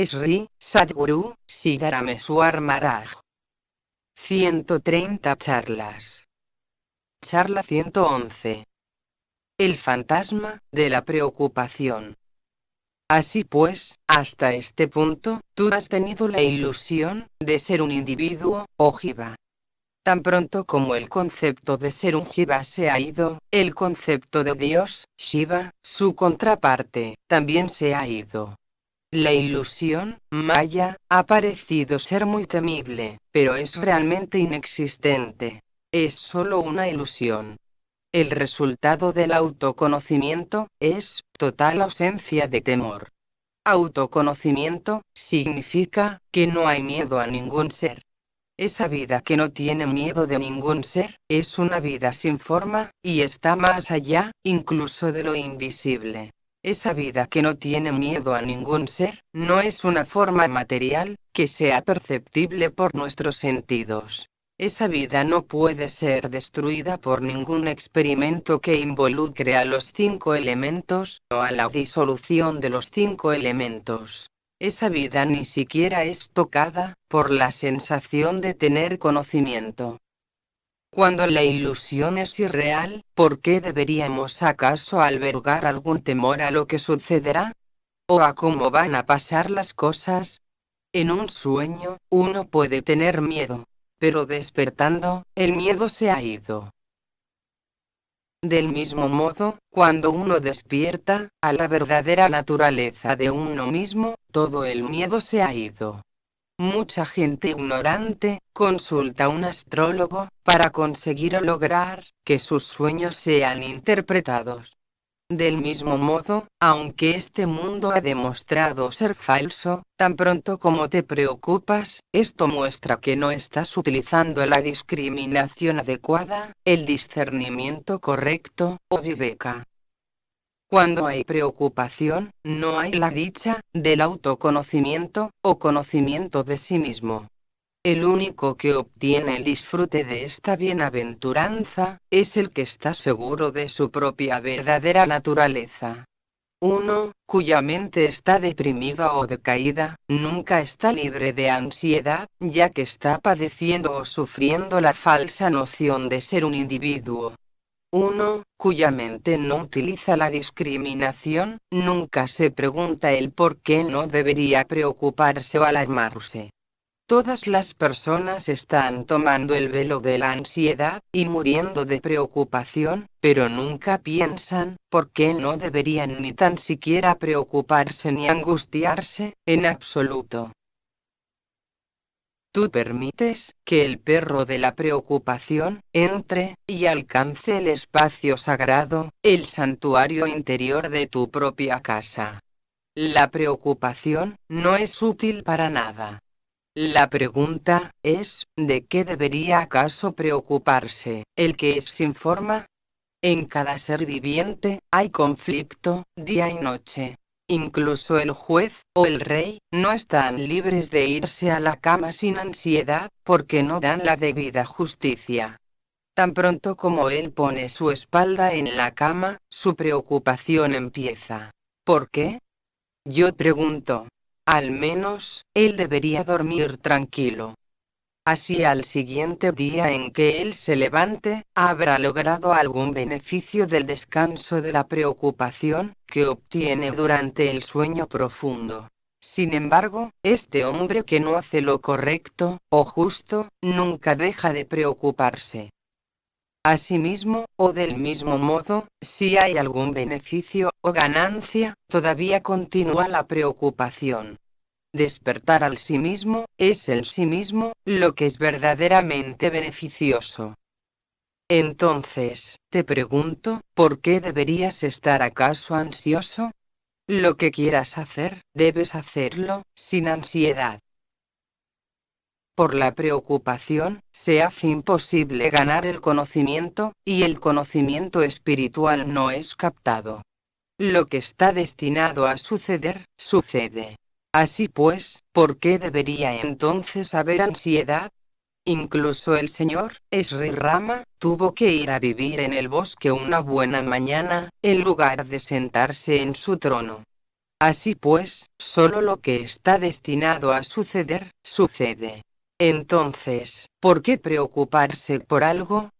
Sri Sadguru Siddharameswar Maharaj. 130 charlas. Charla 111. El fantasma de la preocupación. Así pues, hasta este punto, tú has tenido la ilusión de ser un individuo, o jiva. Tan pronto como el concepto de ser un jiva se ha ido, el concepto de Dios, Shiva, su contraparte, también se ha ido. La ilusión, Maya, ha parecido ser muy temible, pero es realmente inexistente. Es solo una ilusión. El resultado del autoconocimiento es total ausencia de temor. Autoconocimiento significa que no hay miedo a ningún ser. Esa vida que no tiene miedo de ningún ser, es una vida sin forma, y está más allá, incluso de lo invisible. Esa vida que no tiene miedo a ningún ser, no es una forma material, que sea perceptible por nuestros sentidos. Esa vida no puede ser destruida por ningún experimento que involucre a los 5 elementos, o a la disolución de los 5 elementos. Esa vida ni siquiera es tocada por la sensación de tener conocimiento. Cuando la ilusión es irreal, ¿por qué deberíamos acaso albergar algún temor a lo que sucederá? ¿O a cómo van a pasar las cosas? En un sueño, uno puede tener miedo, pero despertando, el miedo se ha ido. Del mismo modo, cuando uno despierta, a la verdadera naturaleza de uno mismo, todo el miedo se ha ido. Mucha gente ignorante consulta a un astrólogo para conseguir lograr que sus sueños sean interpretados. Del mismo modo, aunque este mundo ha demostrado ser falso, tan pronto como te preocupas, esto muestra que no estás utilizando la discriminación adecuada, el discernimiento correcto, o viveka. Cuando hay preocupación, no hay la dicha del autoconocimiento, o conocimiento de sí mismo. El único que obtiene el disfrute de esta bienaventuranza, es el que está seguro de su propia verdadera naturaleza. Uno, cuya mente está deprimida o decaída, nunca está libre de ansiedad, ya que está padeciendo o sufriendo la falsa noción de ser un individuo. Uno, cuya mente no utiliza la discriminación, nunca se pregunta el por qué no debería preocuparse o alarmarse. Todas las personas están tomando el velo de la ansiedad, y muriendo de preocupación, pero nunca piensan, ¿por qué no deberían ni tan siquiera preocuparse ni angustiarse, en absoluto? Tú permites que el perro de la preocupación entre y alcance el espacio sagrado, el santuario interior de tu propia casa. La preocupación no es útil para nada. La pregunta es, ¿de qué debería acaso preocuparse el que es sin forma? En cada ser viviente hay conflicto, día y noche. Incluso el juez, o el rey, no están libres de irse a la cama sin ansiedad, porque no dan la debida justicia. Tan pronto como él pone su espalda en la cama, su preocupación empieza. ¿Por qué? Yo pregunto. Al menos, él debería dormir tranquilo. Así al siguiente día en que él se levante, habrá logrado algún beneficio del descanso de la preocupación, que obtiene durante el sueño profundo. Sin embargo, este hombre que no hace lo correcto, o justo, nunca deja de preocuparse. Asimismo, o del mismo modo, si hay algún beneficio, o ganancia, todavía continúa la preocupación. Despertar al sí mismo, es el sí mismo, lo que es verdaderamente beneficioso. Entonces, te pregunto, ¿por qué deberías estar acaso ansioso? Lo que quieras hacer, debes hacerlo, sin ansiedad. Por la preocupación, se hace imposible ganar el conocimiento, y el conocimiento espiritual no es captado. Lo que está destinado a suceder, sucede. Así pues, ¿por qué debería entonces haber ansiedad? Incluso el señor, Sri Rama, tuvo que ir a vivir en el bosque una buena mañana, en lugar de sentarse en su trono. Así pues, solo lo que está destinado a suceder, sucede. Entonces, ¿por qué preocuparse por algo?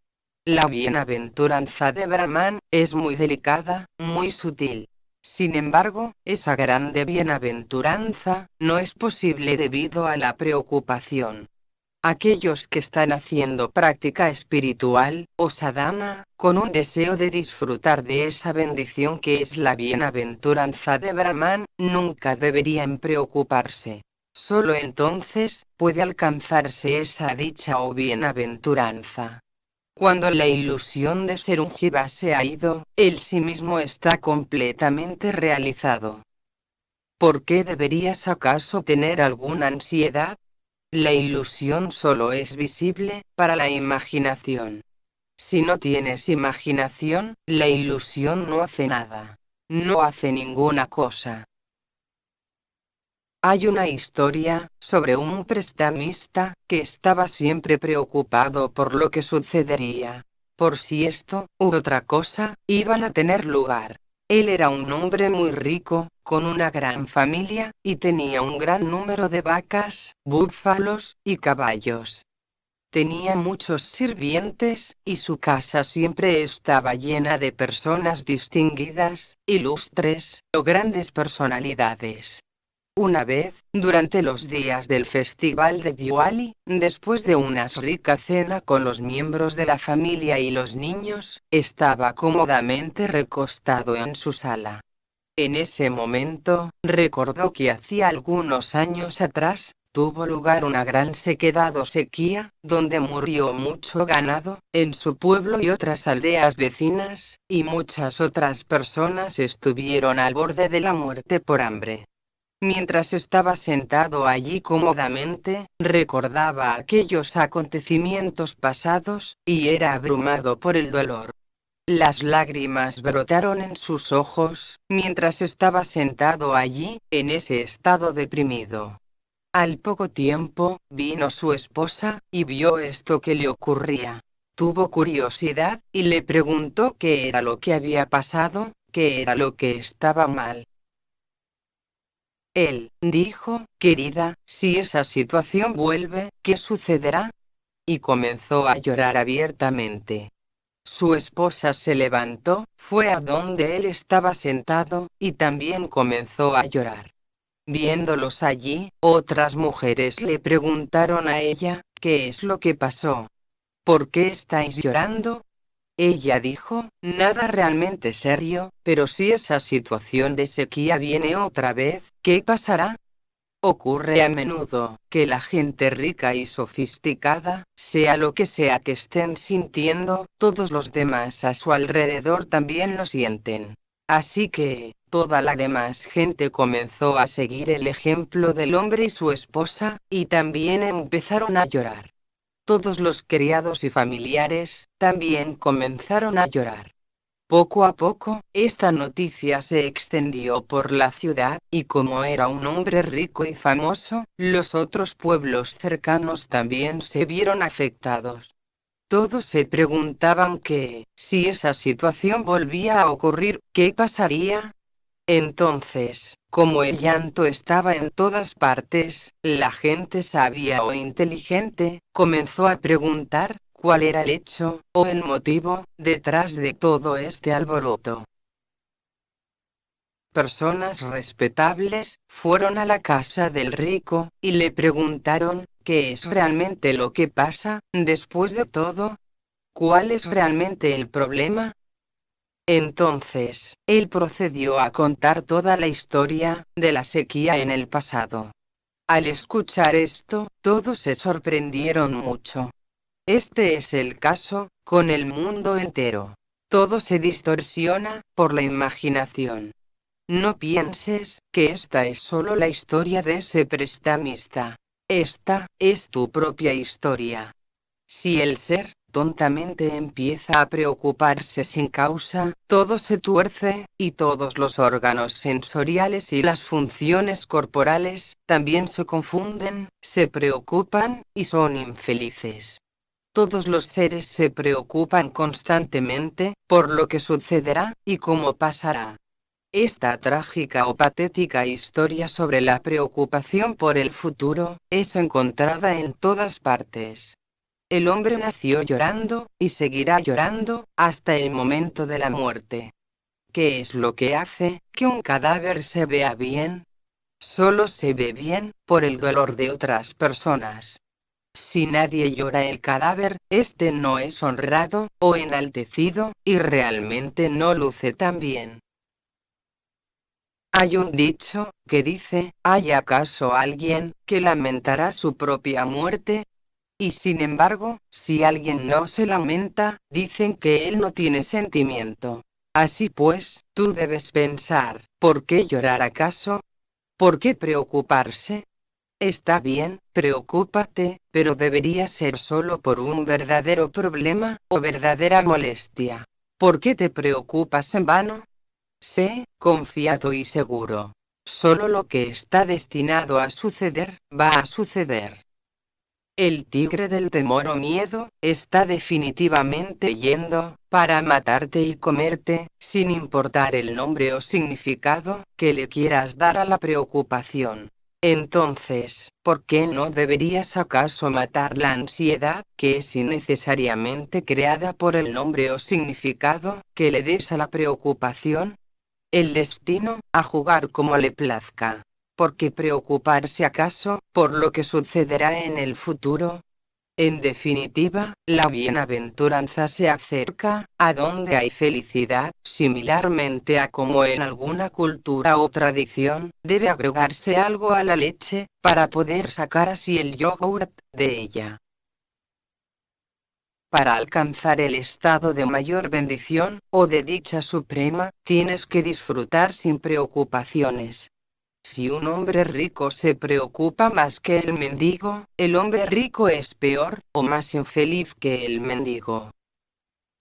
La bienaventuranza de Brahman es muy delicada, muy sutil. Sin embargo, esa grande bienaventuranza no es posible debido a la preocupación. Aquellos que están haciendo práctica espiritual, o sadhana, con un deseo de disfrutar de esa bendición que es la bienaventuranza de Brahman, nunca deberían preocuparse. Solo entonces puede alcanzarse esa dicha o bienaventuranza. Cuando la ilusión de ser un jiva se ha ido, él sí mismo está completamente realizado. ¿Por qué deberías acaso tener alguna ansiedad? La ilusión solo es visible para la imaginación. Si no tienes imaginación, la ilusión no hace nada. No hace ninguna cosa. Hay una historia sobre un prestamista que estaba siempre preocupado por lo que sucedería, por si esto u otra cosa iban a tener lugar. Él era un hombre muy rico, con una gran familia, y tenía un gran número de vacas, búfalos y caballos. Tenía muchos sirvientes, y su casa siempre estaba llena de personas distinguidas, ilustres, o grandes personalidades. Una vez, durante los días del festival de Diwali, después de una rica cena con los miembros de la familia y los niños, estaba cómodamente recostado en su sala. En ese momento, recordó que hacía algunos años atrás, tuvo lugar una gran sequedad o sequía, donde murió mucho ganado, en su pueblo y otras aldeas vecinas, y muchas otras personas estuvieron al borde de la muerte por hambre. Mientras estaba sentado allí cómodamente, recordaba aquellos acontecimientos pasados, y era abrumado por el dolor. Las lágrimas brotaron en sus ojos, mientras estaba sentado allí, en ese estado deprimido. Al poco tiempo, vino su esposa, y vio esto que le ocurría. Tuvo curiosidad, y le preguntó qué era lo que había pasado, qué era lo que estaba mal. Él dijo, querida, si esa situación vuelve, ¿qué sucederá? Y comenzó a llorar abiertamente. Su esposa se levantó, fue a donde él estaba sentado, y también comenzó a llorar. Viéndolos allí, otras mujeres le preguntaron a ella, ¿qué es lo que pasó? ¿Por qué estáis llorando? Ella dijo, nada realmente serio, pero si esa situación de sequía viene otra vez, ¿qué pasará? Ocurre a menudo, que la gente rica y sofisticada, sea lo que sea que estén sintiendo, todos los demás a su alrededor también lo sienten. Así que, toda la demás gente comenzó a seguir el ejemplo del hombre y su esposa, y también empezaron a llorar. Todos los criados y familiares, también comenzaron a llorar. Poco a poco, esta noticia se extendió por la ciudad, y como era un hombre rico y famoso, los otros pueblos cercanos también se vieron afectados. Todos se preguntaban que, si esa situación volvía a ocurrir, ¿qué pasaría? Entonces, como el llanto estaba en todas partes, la gente sabia o inteligente, comenzó a preguntar, ¿cuál era el hecho, o el motivo, detrás de todo este alboroto? Personas respetables, fueron a la casa del rico, y le preguntaron, ¿qué es realmente lo que pasa, después de todo? ¿Cuál es realmente el problema? Entonces, él procedió a contar toda la historia de la sequía en el pasado. Al escuchar esto, todos se sorprendieron mucho. Este es el caso, con el mundo entero. Todo se distorsiona, por la imaginación. No pienses que esta es solo la historia de ese prestamista. Esta es tu propia historia. Si el ser, tontamente empieza a preocuparse sin causa, todo se tuerce, y todos los órganos sensoriales y las funciones corporales, también se confunden, se preocupan, y son infelices. Todos los seres se preocupan constantemente, por lo que sucederá, y cómo pasará. Esta trágica o patética historia sobre la preocupación por el futuro es encontrada en todas partes. El hombre nació llorando, y seguirá llorando, hasta el momento de la muerte. ¿Qué es lo que hace que un cadáver se vea bien? Solo se ve bien por el dolor de otras personas. Si nadie llora el cadáver, este no es honrado o enaltecido, y realmente no luce tan bien. Hay un dicho que dice: ¿hay acaso alguien que lamentará su propia muerte? Y sin embargo, si alguien no se lamenta, dicen que él no tiene sentimiento. Así pues, tú debes pensar: ¿por qué llorar acaso? ¿Por qué preocuparse? Está bien, preocúpate, pero debería ser solo por un verdadero problema o verdadera molestia. ¿Por qué te preocupas en vano? Sé confiado y seguro. Solo lo que está destinado a suceder, va a suceder. El tigre del temor o miedo, está definitivamente yendo, para matarte y comerte, sin importar el nombre o significado que le quieras dar a la preocupación. Entonces, ¿por qué no deberías acaso matar la ansiedad, que es innecesariamente creada por el nombre o significado que le des a la preocupación? El destino, a jugar como le plazca. ¿Por qué preocuparse acaso por lo que sucederá en el futuro? En definitiva, la bienaventuranza se acerca, a donde hay felicidad, similarmente a como en alguna cultura o tradición, debe agregarse algo a la leche, para poder sacar así el yogurt de ella. Para alcanzar el estado de mayor bendición, o de dicha suprema, tienes que disfrutar sin preocupaciones. Si un hombre rico se preocupa más que el mendigo, el hombre rico es peor, o más infeliz que el mendigo.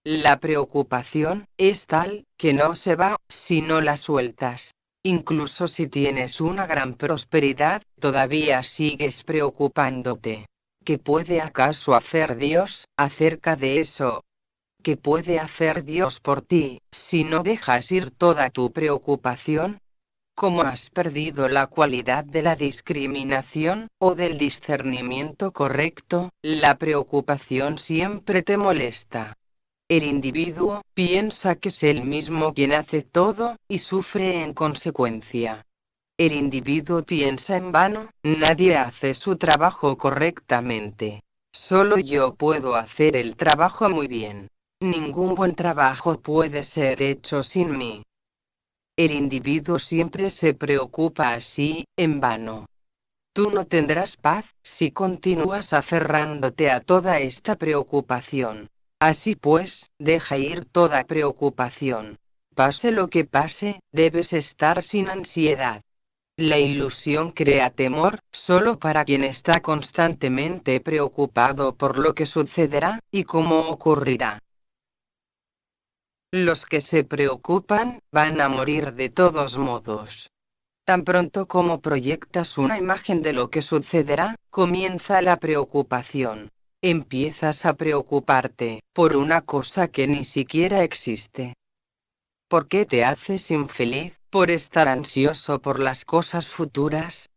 La preocupación es tal, que no se va, si no la sueltas. Incluso si tienes una gran prosperidad, todavía sigues preocupándote. ¿Qué puede acaso hacer Dios acerca de eso? ¿Qué puede hacer Dios por ti, si no dejas ir toda tu preocupación? Como has perdido la cualidad de la discriminación, o del discernimiento correcto, la preocupación siempre te molesta. El individuo piensa que es él mismo quien hace todo, y sufre en consecuencia. El individuo piensa en vano: nadie hace su trabajo correctamente. Solo yo puedo hacer el trabajo muy bien. Ningún buen trabajo puede ser hecho sin mí. El individuo siempre se preocupa así, en vano. Tú no tendrás paz, si continúas aferrándote a toda esta preocupación. Así pues, deja ir toda preocupación. Pase lo que pase, debes estar sin ansiedad. La ilusión crea temor, solo para quien está constantemente preocupado por lo que sucederá, y cómo ocurrirá. Los que se preocupan, van a morir de todos modos. Tan pronto como proyectas una imagen de lo que sucederá, comienza la preocupación. Empiezas a preocuparte por una cosa que ni siquiera existe. ¿Por qué te haces infeliz por estar ansioso por las cosas futuras?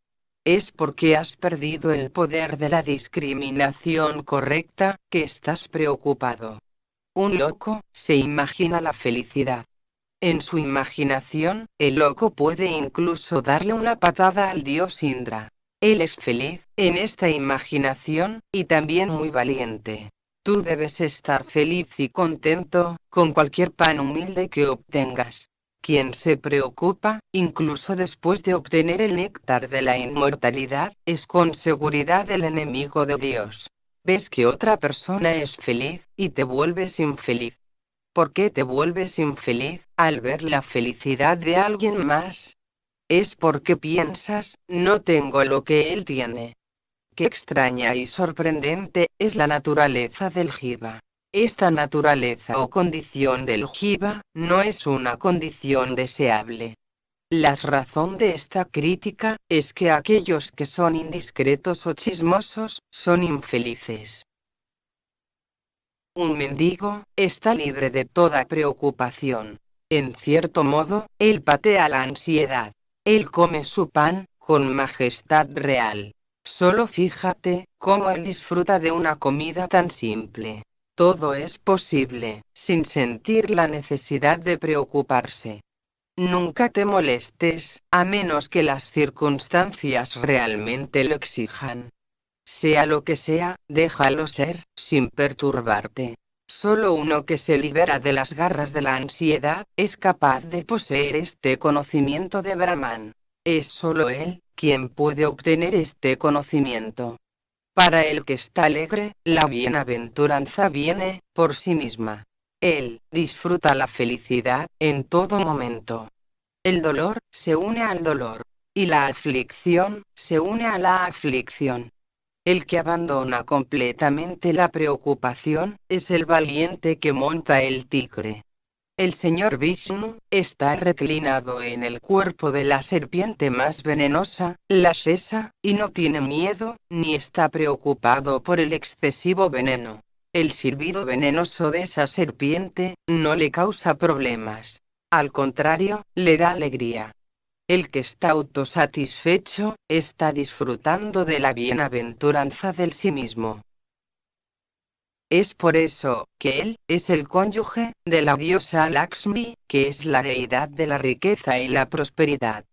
Es porque has perdido el poder de la discriminación correcta, que estás preocupado. Un loco se imagina la felicidad. En su imaginación, el loco puede incluso darle una patada al dios Indra. Él es feliz, en esta imaginación, y también muy valiente. Tú debes estar feliz y contento, con cualquier pan humilde que obtengas. Quien se preocupa, incluso después de obtener el néctar de la inmortalidad, es con seguridad el enemigo de Dios. Ves que otra persona es feliz, y te vuelves infeliz. ¿Por qué te vuelves infeliz al ver la felicidad de alguien más? Es porque piensas: no tengo lo que él tiene. Qué extraña y sorprendente es la naturaleza del jiva. Esta naturaleza o condición del jiva no es una condición deseable. La razón de esta crítica es que aquellos que son indiscretos o chismosos son infelices. Un mendigo está libre de toda preocupación. En cierto modo, él patea la ansiedad. Él come su pan, con majestad real. Solo fíjate, cómo él disfruta de una comida tan simple. Todo es posible, sin sentir la necesidad de preocuparse. Nunca te molestes, a menos que las circunstancias realmente lo exijan. Sea lo que sea, déjalo ser, sin perturbarte. Solo uno que se libera de las garras de la ansiedad, es capaz de poseer este conocimiento de Brahman. Es solo él, quien puede obtener este conocimiento. Para el que está alegre, la bienaventuranza viene, por sí misma. Él, disfruta la felicidad, en todo momento. El dolor, se une al dolor. Y la aflicción, se une a la aflicción. El que abandona completamente la preocupación, es el valiente que monta el tigre. El señor Vishnu, está reclinado en el cuerpo de la serpiente más venenosa, la Shesa, y no tiene miedo, ni está preocupado por el excesivo veneno. El silbido venenoso de esa serpiente, no le causa problemas. Al contrario, le da alegría. El que está autosatisfecho, está disfrutando de la bienaventuranza del sí mismo. Es por eso, que él, es el cónyuge, de la diosa Lakshmi, que es la deidad de la riqueza y la prosperidad.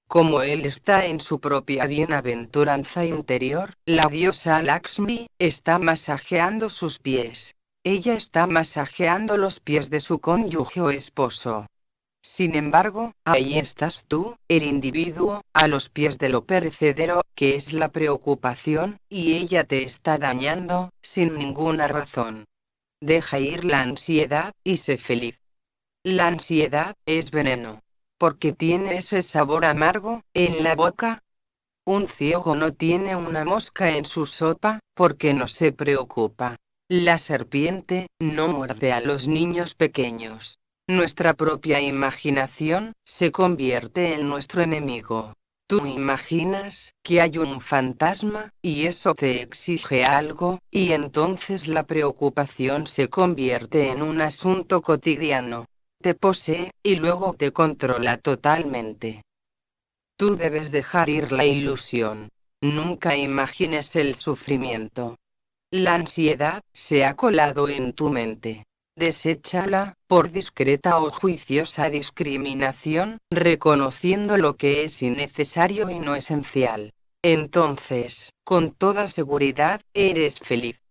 Como él está en su propia bienaventuranza interior, la diosa Lakshmi, está masajeando sus pies. Ella está masajeando los pies de su cónyuge o esposo. Sin embargo, ahí estás tú, el individuo, a los pies de lo perecedero, que es la preocupación, y ella te está dañando, sin ninguna razón. Deja ir la ansiedad, y sé feliz. La ansiedad, es veneno. Porque tiene ese sabor amargo, en la boca. Un ciego no tiene una mosca en su sopa, porque no se preocupa. La serpiente, no muerde a los niños pequeños. Nuestra propia imaginación, se convierte en nuestro enemigo. Tú imaginas, que hay un fantasma, y eso te exige algo, y entonces la preocupación se convierte en un asunto cotidiano. Te posee, y luego te controla totalmente. Tú debes dejar ir la ilusión. Nunca imagines el sufrimiento. La ansiedad, se ha colado en tu mente. Deséchala, por discreta o juiciosa discriminación, reconociendo lo que es innecesario y no esencial. Entonces, con toda seguridad, eres feliz.